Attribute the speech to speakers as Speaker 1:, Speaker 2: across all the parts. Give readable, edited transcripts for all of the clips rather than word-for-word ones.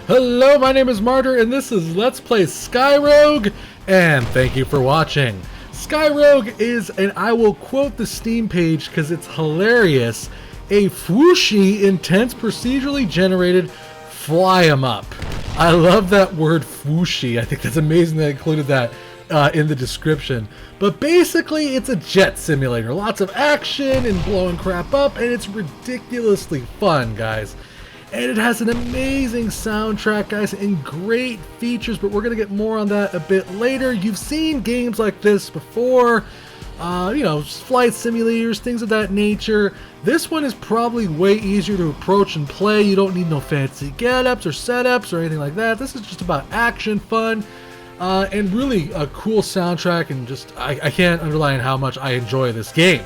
Speaker 1: Hello, my name is Martyr, and this is Let's Play Skyrogue, and thank you for watching. Skyrogue is, and I will quote the Steam page because it's hilarious, a fwooshy, intense, procedurally generated fly-em-up. I love that word fwooshy. I think that's amazing that I included that in the description. But basically, it's a jet simulator. Lots of action and blowing crap up, and it's ridiculously fun, guys. And it has an amazing soundtrack, guys, and great features, but we're going to get more on that a bit later. You've seen games like this before, you know, flight simulators, things of that nature. This one is probably way easier to approach and play. You don't need no fancy get-ups or setups or anything like that. This is just about action, fun, and really a cool soundtrack, and just, I can't underline how much I enjoy this game.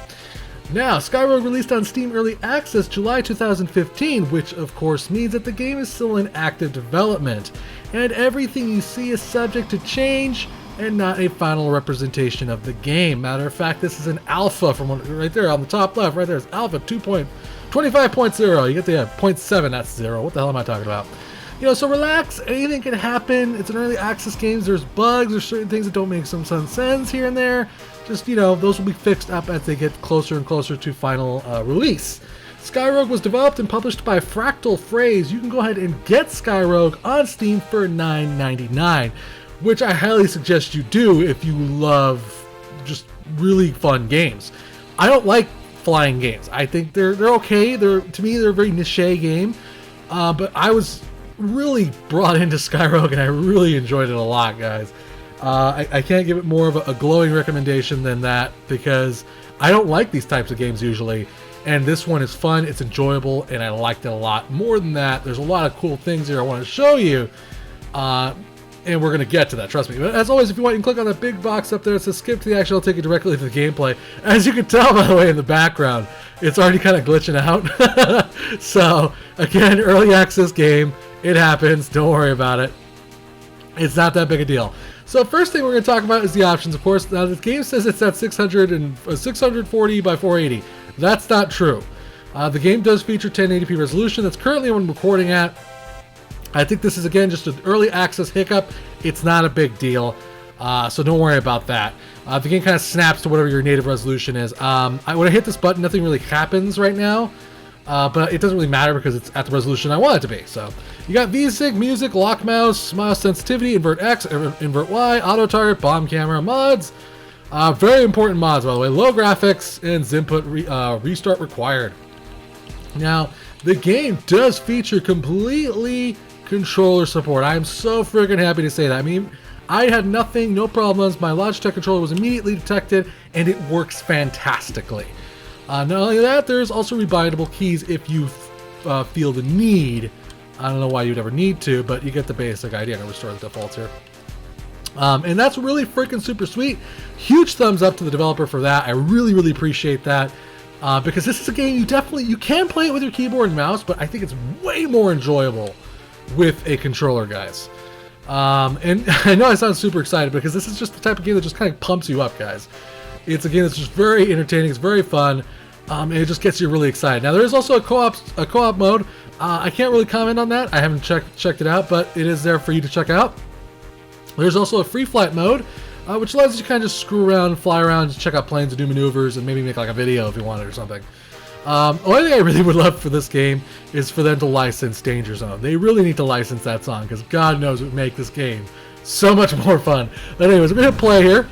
Speaker 1: Now, Skyrogue released on Steam Early Access July 2015, which of course means that the game is still in active development, and everything you see is subject to change and not a final representation of the game. Matter of fact, this is an alpha from right there on the top left, right there is alpha 2.25.0. You get the 0.7, that's 0. What the hell am I talking about? You know, so relax, anything can happen. It's an early access game. There's bugs, there's certain things that don't make some sense here and there. Just, you know, those will be fixed up as they get closer and closer to final release. Skyrogue was developed and published by Fractal Phrase. You can go ahead and get Skyrogue on Steam for $9.99, which I highly suggest you do if you love just really fun games. I don't like flying games. I think they're okay. To me, they're a very niche game, but I was really brought into Skyrogue and I really enjoyed it a lot, guys. I can't give it more of a glowing recommendation than that, because I don't like these types of games usually, and this one is fun, it's enjoyable, and I liked it a lot. More than that, there's a lot of cool things here I want to show you, and we're going to get to that, trust me. But as always, if you want, you can click on that big box up there. It says skip to the action. I'll take you directly to the gameplay. As you can tell, by the way, in the background, it's already kind of glitching out. So, again, early access game. It happens. Don't worry about it. It's not that big a deal. So first thing we're going to talk about is the options, of course. Now, the game says it's at 640 by 480. That's not true. The game does feature 1080p resolution. That's currently what I'm recording at. I think this is, again, just an early access hiccup. It's not a big deal, so don't worry about that. The game kind of snaps to whatever your native resolution is. When I hit this button, nothing really happens right now. But it doesn't really matter because it's at the resolution I want it to be. So you got VSync, music, lock mouse, mouse sensitivity, invert X, invert Y, auto target, bomb camera, mods. Very important mods, by the way. Low graphics and Zinput restart required. Now, the game does feature completely controller support. I am so freaking happy to say that. I mean, I had nothing, no problems. My Logitech controller was immediately detected, and it works fantastically. Not only that, there's also rebindable keys if you feel the need. I don't know why you'd ever need to, but you get the basic idea. I'm going to restore the defaults here. And that's really freaking super sweet. Huge thumbs up to the developer for that. I really, really appreciate that. Because this is a game you can play it with your keyboard and mouse, but I think it's way more enjoyable with a controller, guys. And I know I sound super excited because this is just the type of game that just kind of pumps you up, guys. It's a game that's just very entertaining. It's very fun, and it just gets you really excited. Now, there is also a co-op mode. I can't really comment on that. I haven't checked it out, but it is there for you to check out. There's also a free flight mode, which allows you to kind of just screw around, fly around, just check out planes and do maneuvers, and maybe make like a video if you wanted or something. Only thing I really would love for this game is for them to license Danger Zone. They really need to license that song, because God knows it would make this game so much more fun. But anyways, we're going to play here.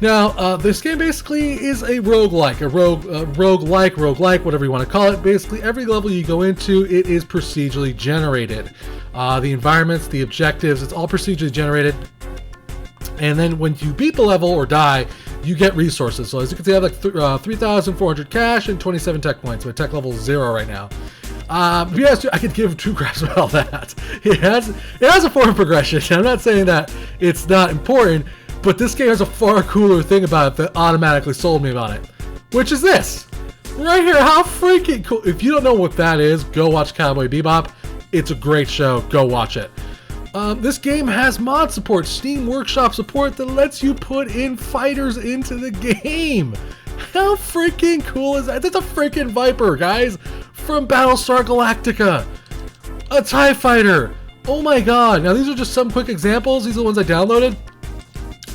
Speaker 1: Now, this game basically is a roguelike, roguelike, whatever you want to call it. Basically, every level you go into, it is procedurally generated. The environments, the objectives, it's all procedurally generated. And then when you beat the level or die, you get resources. So as you can see, I have like 3,400 cash and 27 tech points. My tech level is 0 right now. To be honest, I could give two craps about all that. It has a form of progression. I'm not saying that it's not important, but this game has a far cooler thing about it that automatically sold me about it, which is this. Right here, how freaking cool. If you don't know what that is, go watch Cowboy Bebop. It's a great show. Go watch it. This game has mod support, Steam Workshop support that lets you put in fighters into the game. How freaking cool is that? That's a freaking Viper, guys, from Battlestar Galactica. A TIE fighter! Oh my god! Now these are just some quick examples. These are the ones I downloaded.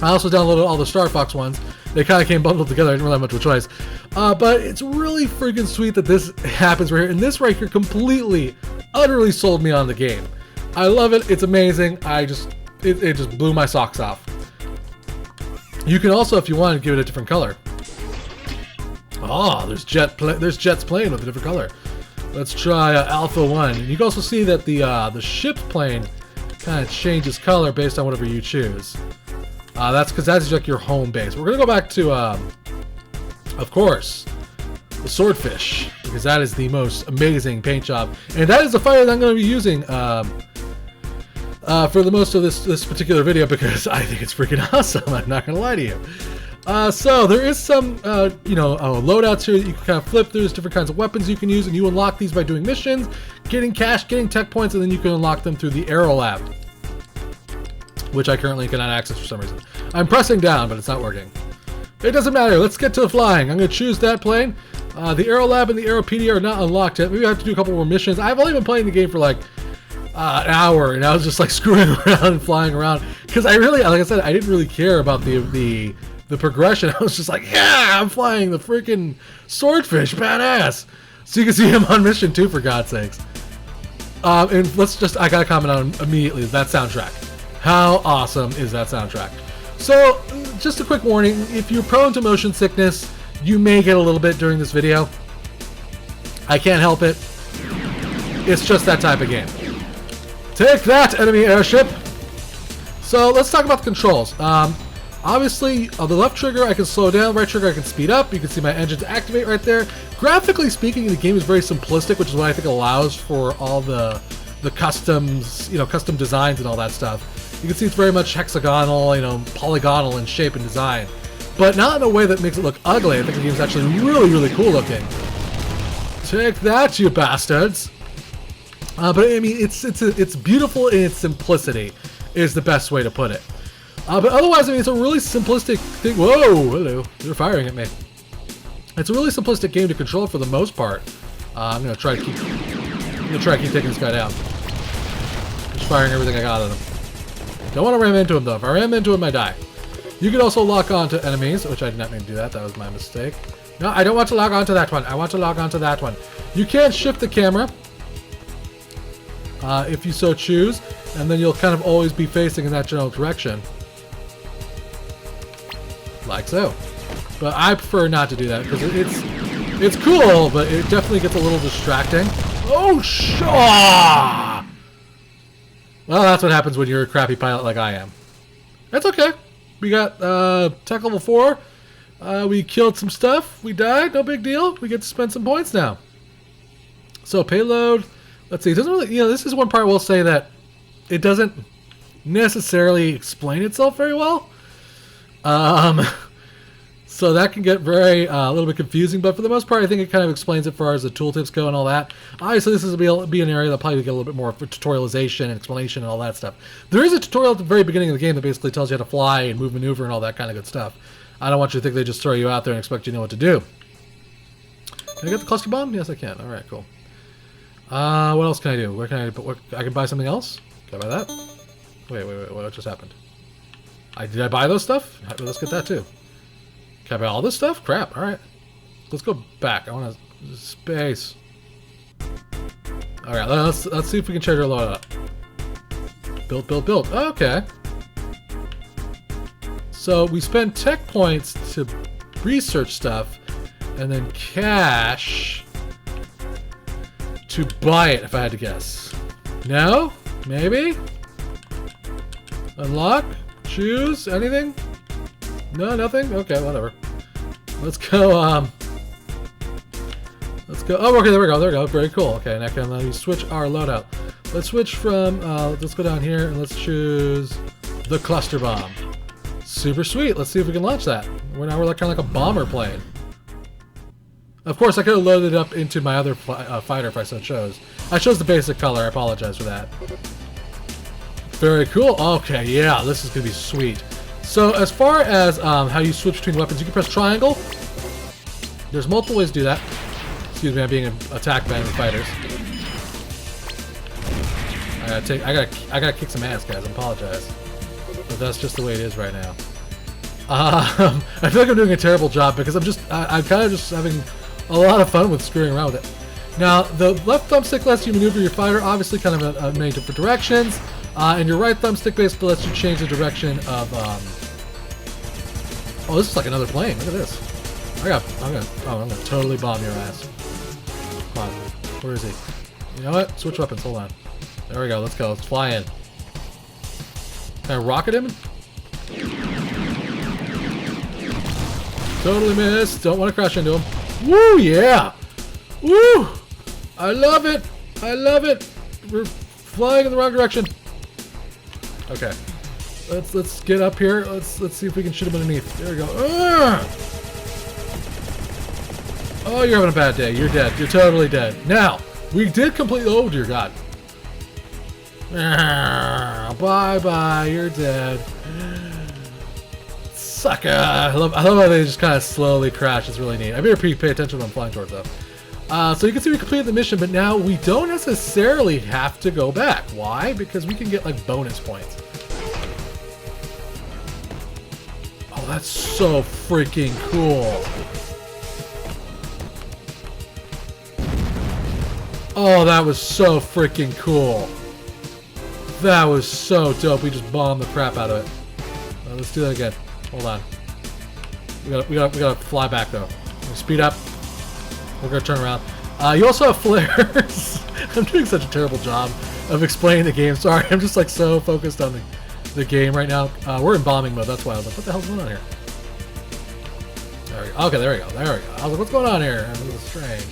Speaker 1: I also downloaded all the Star Fox ones. They kind of came bundled together. I didn't really have much of a choice. But it's really freaking sweet that this happens right here. And this right here completely, utterly sold me on the game. I love it. It's amazing. It just blew my socks off. You can also, if you want, give it a different color. Oh, there's jets playing with a different color. Let's try Alpha 1. And you can also see that the ship's plane kind of changes color based on whatever you choose. That's because that's like your home base. We're going to go back to, of course, the Swordfish, because that is the most amazing paint job. And that is the fighter that I'm going to be using for the most of this particular video, because I think it's freaking awesome. I'm not going to lie to you. So there is some, loadouts here that you can kind of flip through. There's different kinds of weapons you can use, and you unlock these by doing missions, getting cash, getting tech points, and then you can unlock them through the Aero Lab, which I currently cannot access for some reason. I'm pressing down, but it's not working. It doesn't matter. Let's get to the flying. I'm going to choose that plane. The Aero Lab and the Aeropedia are not unlocked yet. Maybe I have to do a couple more missions. I've only been playing the game for like an hour, and I was just like screwing around and flying around because I really, like I said, I didn't really care about the progression. I was just like, yeah, I'm flying the freaking Swordfish, badass. So you can see him on mission 2, for God's sakes. And I gotta comment on immediately that soundtrack. How awesome is that soundtrack? So, just a quick warning, if you're prone to motion sickness, you may get a little bit during this video. I can't help it. It's just that type of game. Take that, enemy airship! So, let's talk about the controls. Obviously, on the left trigger, I can slow down. Right trigger, I can speed up. You can see my engines activate right there. Graphically speaking, the game is very simplistic, which is what I think allows for all the customs, custom designs and all that stuff. You can see it's very much hexagonal, polygonal in shape and design, but not in a way that makes it look ugly. I think the game's actually really, really cool looking. Take that, you bastards! But I mean, it's beautiful in its simplicity, is the best way to put it. But otherwise, I mean, it's a really simplistic thing. Whoa, hello, you're firing at me. It's a really simplistic game to control for the most part. I'm gonna try to keep taking this guy down. Just firing everything I got at him. Don't want to ram into him though. If I ram into him, I die. You can also lock on to enemies, which I did not mean to do that. That was my mistake. No, I don't want to log on to that one. I want to log on to that one. You can shift the camera if you so choose, and then you'll kind of always be facing in that general direction. Like so. But I prefer not to do that because it's cool, but it definitely gets a little distracting. Oh, sure! Well, that's what happens when you're a crappy pilot like I am. That's okay. We got tech level 4. We killed some stuff. We died. No big deal. We get to spend some points now. So payload. Let's see. It doesn't really. This is one part I will say that it doesn't necessarily explain itself very well. So that can get very a little bit confusing, but for the most part, I think it kind of explains it as far as the tooltips go and all that. Obviously, this is be an area that'll probably get a little bit more for tutorialization and explanation and all that stuff. There is a tutorial at the very beginning of the game that basically tells you how to fly and move, maneuver, and all that kind of good stuff. I don't want you to think they just throw you out there and expect you to know what to do. Can I get the cluster bomb? Yes, I can. All right, cool. What else can I do? Where can I put? I can buy something else. Can I buy that? Wait. What just happened? Did I buy those stuff? Let's get that too. Can I buy all this stuff? Crap. All right. Let's go back. I want to space. All right. Let's see if we can charge our load up. Build. Okay. So we spend tech points to research stuff, and then cash to buy it, if I had to guess. No? Maybe? Unlock? Choose? Anything? No, nothing? Okay, whatever. Let's go, let's go. Oh, okay, there we go. Very cool. Okay, now can we switch our loadout. Let's switch from, let's go down here and let's choose the cluster bomb. Super sweet. Let's see if we can launch that. Now we're like kind of like a bomber plane. Of course, I could have loaded it up into my other fighter if I so chose. I chose the basic color. I apologize for that. Very cool. Okay, yeah, this is going to be sweet. So as far as how you switch between weapons, you can press triangle. There's multiple ways to do that. Excuse me, I'm being attacked by enemy fighters. I gotta kick some ass, guys. I apologize, but that's just the way it is right now. I feel like I'm doing a terrible job because I'm kind of just having a lot of fun with screwing around with it. Now, the left thumbstick lets you maneuver your fighter, obviously kind of in many different directions, and your right thumbstick basically lets you change the direction of. Oh, this is like another plane. Look at this. I'm gonna totally bomb your ass. Come on, where is he? You know what? Switch weapons. Hold on. There we go. Let's go. Let's fly in. Can I rocket him? Totally missed. Don't want to crash into him. Woo, yeah. Woo. I love it. I love it. We're flying in the wrong direction. Okay. Let's get up here. Let's see if we can shoot him underneath. There we go. Oh, you're having a bad day. You're dead. You're totally dead. Now, we did complete. Oh dear God. Bye bye. You're dead. Sucker. I love how they just kind of slowly crash. It's really neat. I better pay attention when I'm flying towards them. So you can see we completed the mission, but now we don't necessarily have to go back. Why? Because we can get like bonus points. Oh, that's so freaking cool. Oh, that was so freaking cool. That was so dope. We just bombed the crap out of it. Let's do that again. Hold on. We gotta fly back though. We'll speed up. We're gonna turn around. You also have flares. I'm doing such a terrible job of explaining the game. Sorry, I'm just like so focused on the game right now. We're in bombing mode. That's why I was like, what the hell's going on here? There we go. Okay, there we go. There we go. I was like, what's going on here? This is strange.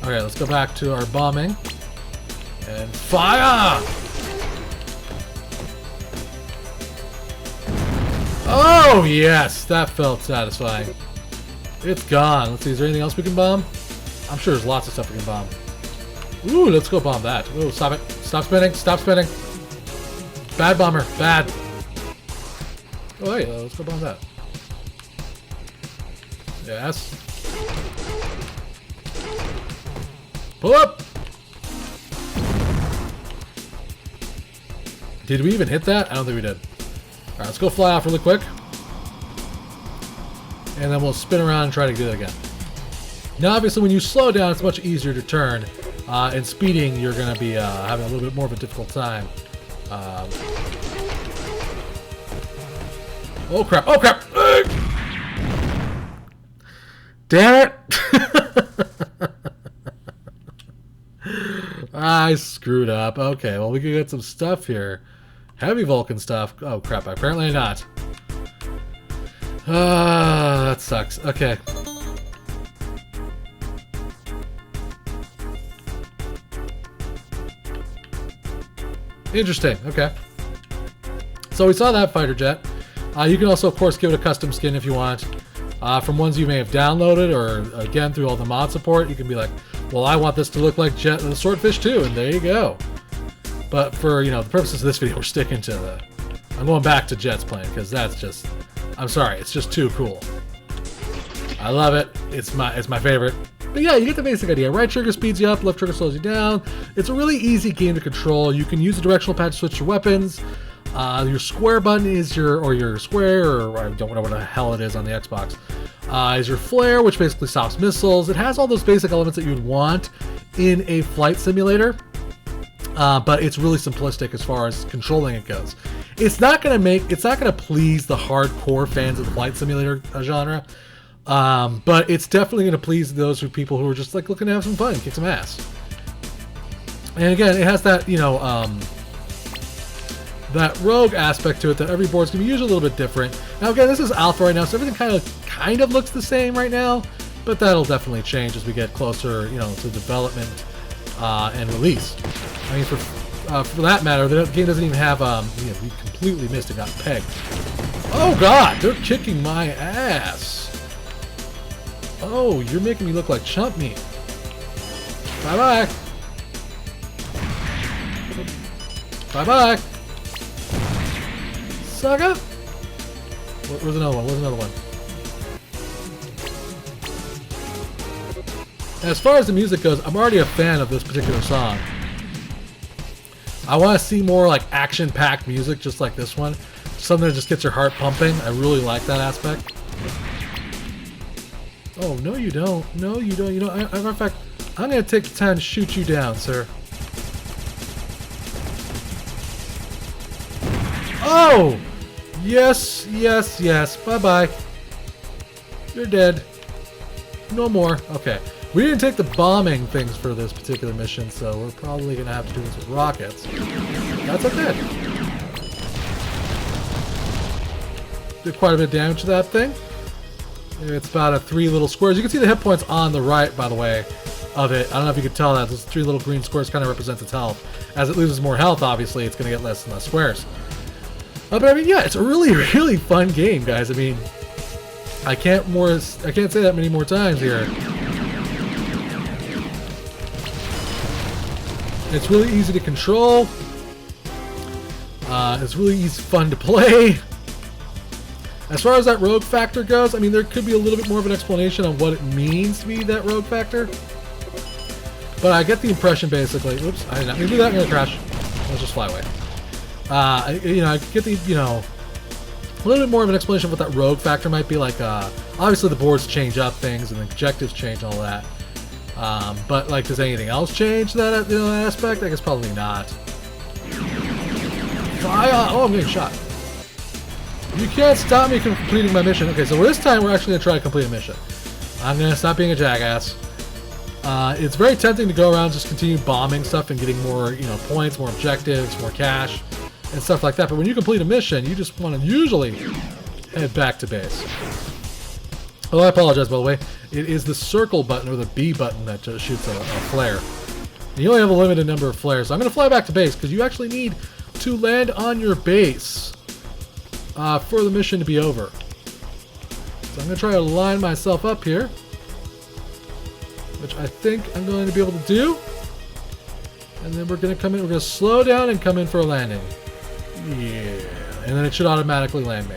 Speaker 1: Okay, let's go back to our bombing and fire. Oh, yes! That felt satisfying. It's gone. Let's see, is there anything else we can bomb? I'm sure there's lots of stuff we can bomb. Ooh, let's go bomb that. Ooh, stop it. Stop spinning. Stop spinning. Bad bomber. Bad. Oh, hey, let's go bomb that. Yes. Pull up! Did we even hit that? I don't think we did. Alright, let's go fly off really quick. And then we'll spin around and try to do it again. Now, obviously, when you slow down, it's much easier to turn. And speeding, you're going to be having a little bit more of a difficult time. Oh, crap. Oh, crap. Damn it. I screwed up. Okay, well, we can get some stuff here. Heavy Vulcan stuff. Oh, crap. Apparently not. That sucks. Okay. Interesting. Okay. So we saw that fighter jet. You can also, of course, give it a custom skin if you want. From ones you may have downloaded, or again through all the mod support, you can be like, well, I want this to look like the Swordfish II, and there you go. But for the purposes of this video, we're sticking to I'm going back to Jet's plane because that's just, I'm sorry, it's just too cool. I love it. It's my favorite. But yeah, you get the basic idea. Right trigger speeds you up, left trigger slows you down. It's a really easy game to control. You can use the directional pad to switch your weapons. Your square button is your square, or I don't know what the hell it is on the Xbox, is your flare, which basically stops missiles. It has all those basic elements that you'd want in a flight simulator, but it's really simplistic as far as controlling it goes. It's not gonna please the hardcore fans of the flight simulator genre, but it's definitely gonna please those people who are just like looking to have some fun, kick some ass. And again, it has that that rogue aspect to it, that every board's gonna be usually a little bit different. Now again, this is alpha right now, so everything kind of looks the same right now, but that'll definitely change as we get closer, to development and release. I mean, for that matter, the game doesn't even have we completely missed and got pegged. Oh god, they're kicking my ass. Oh, you're making me look like chump meat. Bye bye. Bye bye. Sucker! Where's another one? Where's another one? As far as the music goes, I'm already a fan of this particular song. I want to see more like action-packed music, just like this one. Something that just gets your heart pumping. I really like that aspect. Oh, no you don't. No you don't. You know, in fact, I'm going to take the time to shoot you down, sir. Oh! Yes, yes, yes. Bye-bye. You're dead. No more. Okay. We didn't take the bombing things for this particular mission, so we're probably going to have to do this with rockets. That's okay. Did quite a bit of damage to that thing. It's about 3 little squares. You can see the hit points on the right, by the way, of it. I don't know if you can tell that. Those 3 little green squares kind of represent its health. As it loses more health, obviously, it's going to get less and less squares. But I mean, yeah, it's a really, really fun game, guys. I mean, I can't say that many more times here. It's really easy to control. It's really easy, fun to play. As far as that rogue factor goes, I mean, there could be a little bit more of an explanation on what it means to be that rogue factor. But I get the impression, basically. Oops, I did not mean to do that. I'm gonna crash. Let's just fly away. You know, I get the, you know, a little bit more of an explanation of what that rogue factor might be like. Obviously, the boards change up things and the objectives change and all that. But like, does anything else change that, you know, that aspect? I guess probably not. Oh, I'm getting shot. You can't stop me from completing my mission. Okay, so this time we're actually going to try to complete a mission. I'm going to stop being a jackass. It's very tempting to go around just continue bombing stuff and getting more, you know, points, more objectives, more cash, and stuff like that. But when you complete a mission, you just want to usually head back to base. Oh, I apologize, by the way. It is the circle button or the B button that just shoots a flare. And you only have a limited number of flares. So I'm going to fly back to base because you actually need to land on your base for the mission to be over. So I'm going to try to line myself up here, which I think I'm going to be able to do. And then we're going to come in, we're going to slow down and come in for a landing. Yeah. And then it should automatically land me.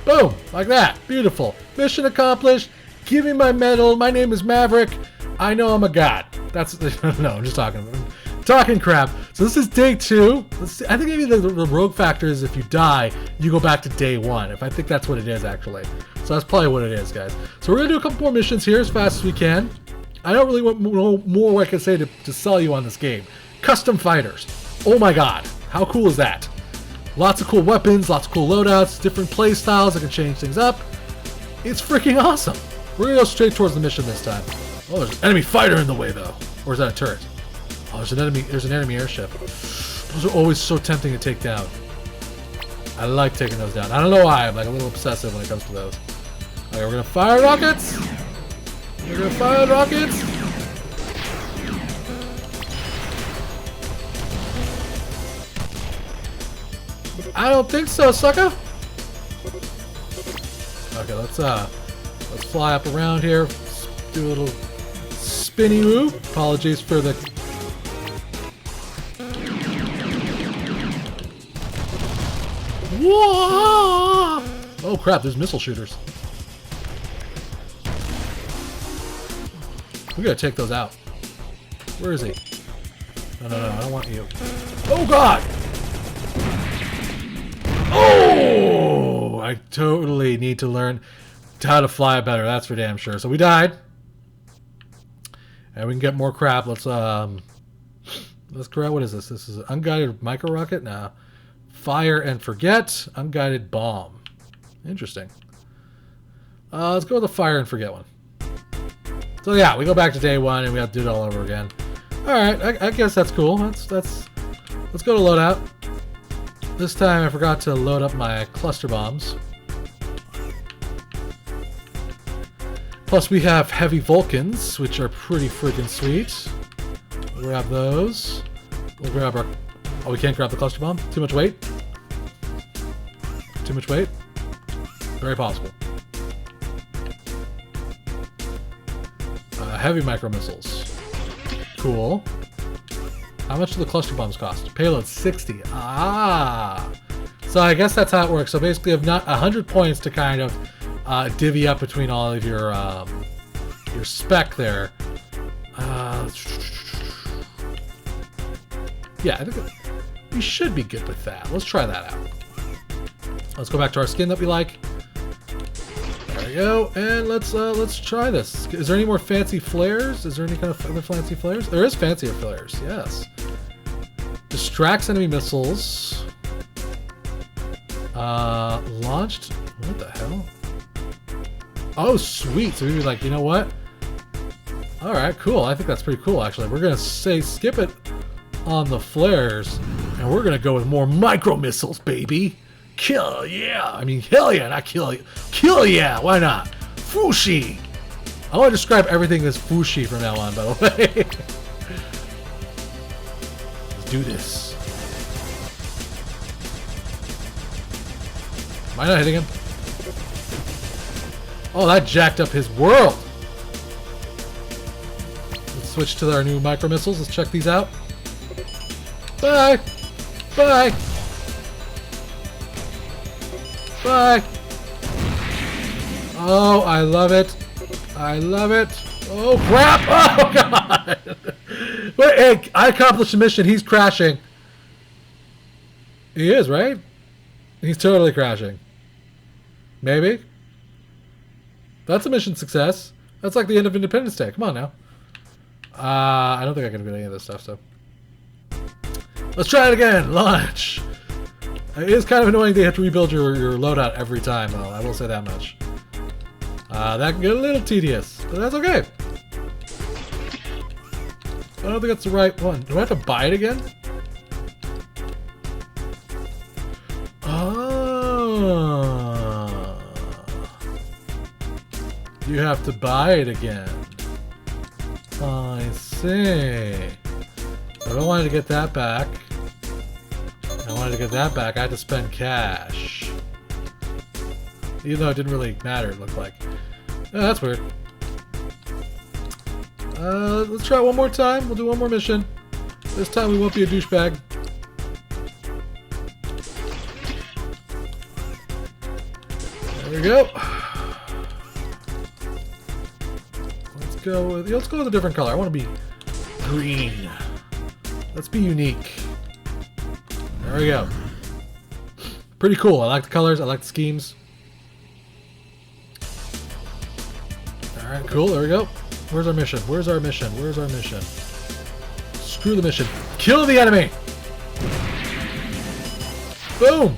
Speaker 1: Boom! Like that. Beautiful. Mission accomplished. Give me my medal. My name is Maverick. I know I'm a god. That's no, I'm just talking crap. So this is day 2. I think maybe the rogue factor is if you die, you go back to day 1. I think that's what it is, actually. So that's probably what it is, guys. So we're going to do a couple more missions here as fast as we can. I don't really want more I can say to sell you on this game. Custom fighters. Oh my god. How cool is that? Lots of cool weapons, lots of cool loadouts, different play styles that can change things up. It's freaking awesome. We're going to go straight towards the mission this time. Oh, there's an enemy fighter in the way, though. Or is that a turret? Oh, there's an enemy airship. Those are always so tempting to take down. I like taking those down. I don't know why. I'm like a little obsessive when it comes to those. Okay, we're going to fire rockets. We're going to fire rockets. I don't think so, sucker. Okay, let's fly up around here. Do a little spinny move. Apologies for the... Whoa! Oh crap, there's missile shooters. We gotta take those out. Where is he? No, I don't want you. Oh god! Oh! I totally need to learn how to fly better, that's for damn sure. So we died. And we can get more crap. Let's correct. What is this? This is an unguided micro rocket? Nah. Fire and forget. Unguided bomb. Interesting. Let's go with the fire and forget one. So yeah, we go back to day 1 and we have to do it all over again. Alright, I guess that's cool. Let's go to loadout. This time I forgot to load up my cluster bombs. Plus we have heavy Vulcans, which are pretty freaking sweet. We'll grab those. We'll grab our... Oh, we can't grab the cluster bomb? Too much weight? Too much weight? Very possible. Heavy micro missiles. Cool. How much do the cluster bombs cost? Payload 60. Ah! So I guess that's how it works. So basically you have not 100 points to kind of divvy up between all of your spec there. Yeah, I think we should be good with that. Let's try that out. Let's go back to our skin that we like. There we go, and let's try this. Is there any more fancy flares? Is there any kind of other fancy flares? There is fancier flares, yes. Distracts enemy missiles. Launched. What the hell? Oh, sweet. So we were like, you know what? All right, cool. I think that's pretty cool, actually. We're gonna say skip it on the flares, and we're gonna go with more micro missiles, baby. Kill, yeah. I mean, hell yeah, not kill you. Kill, yeah. Why not? Fwooshy. I want to describe everything as fwooshy from now on, by the way. Let's do this. Am I not hitting him? Oh, that jacked up his world. Let's switch to our new micro missiles. Let's check these out. Bye. Bye. Bye. Oh, I love it. I love it. Oh, crap. Oh, God. Wait, hey, I accomplished the mission. He's crashing. He is, right? He's totally crashing. Maybe. That's a mission success. That's like the end of Independence Day. Come on now. I don't think I can do any of this stuff, so. Let's try it again. Launch. It is kind of annoying that you have to rebuild your loadout every time, though. I will say that much. That can get a little tedious, but that's okay. I don't think that's the right one. Do I have to buy it again? Oh. You have to buy it again. I see. If I wanted to get that back, I had to spend cash. Even though it didn't really matter, it looked like. Oh, that's weird. Let's try it one more time. We'll do one more mission. This time we won't be a douchebag. There we go. Let's go with a different color. I want to be green. Let's be unique. There we go. Pretty cool. I like the colors. I like the schemes. Alright, cool. There we go. Where's our mission? Where's our mission? Where's our mission? Screw the mission. Kill the enemy! Boom!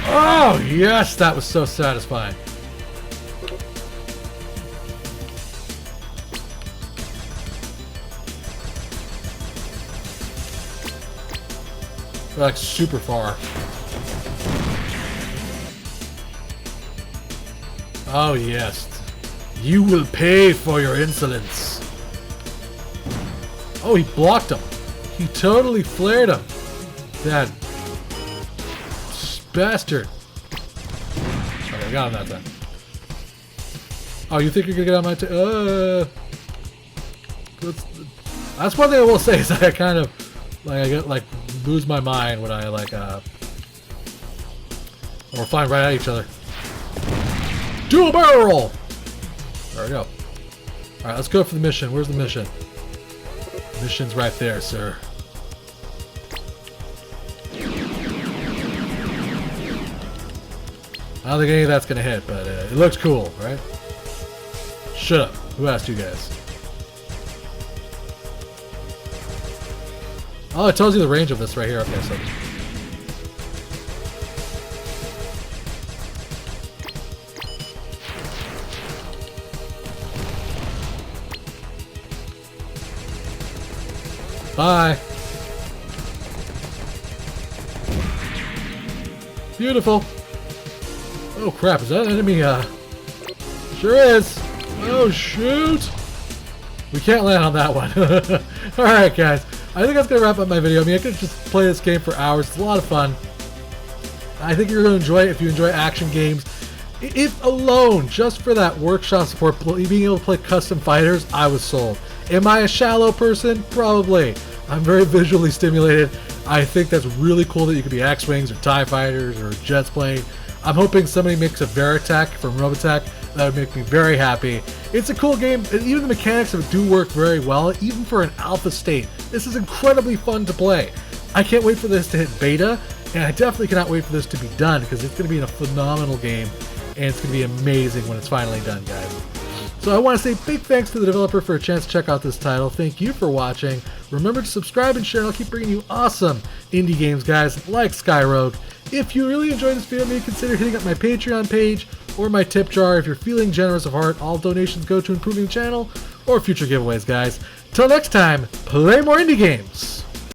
Speaker 1: Oh, yes! That was so satisfying. They're like super far. Oh yes. You will pay for your insolence. Oh, he blocked him. He totally flared him. That bastard. Okay, I got him that time. Oh, you think you're gonna get on my that's one thing I will say is I kind of I get lose my mind when I or fly right at each other. Dual barrel roll! There we go. Alright, let's go for the mission. Where's the mission? The mission's right there, sir. I don't think any of that's gonna hit, but it looks cool, right? Shut up. Who asked you guys? Oh, it tells you the range of this right here. Okay, so. Bye. Beautiful. Oh crap, is that an enemy? Sure is. Oh shoot. We can't land on that one. Alright guys, I think that's going to wrap up my video. I mean, I could just play this game for hours. It's a lot of fun. I think you're going to enjoy it if you enjoy action games. If alone, just for that workshop support, being able to play custom fighters, I was sold. Am I a shallow person? Probably. I'm very visually stimulated. I think that's really cool that you could be X-Wings or TIE Fighters or Jets playing. I'm hoping somebody makes a Veritech from Robotech That would make me very happy. It's a cool game, and even the mechanics of it do work very well, even for an alpha state. This is incredibly fun to play. I can't wait for this to hit beta, and I definitely cannot wait for this to be done, because it's going to be a phenomenal game, and it's going to be amazing when it's finally done, guys. So I want to say big thanks to the developer for a chance to check out this title. Thank you for watching. Remember to subscribe and share, and I'll keep bringing you awesome indie games, guys, like SkyRogue. If you really enjoyed this video, maybe consider hitting up my Patreon page or my tip jar. If you're feeling generous of heart, all donations go to improving the channel or future giveaways, guys. Till next time, play more indie games!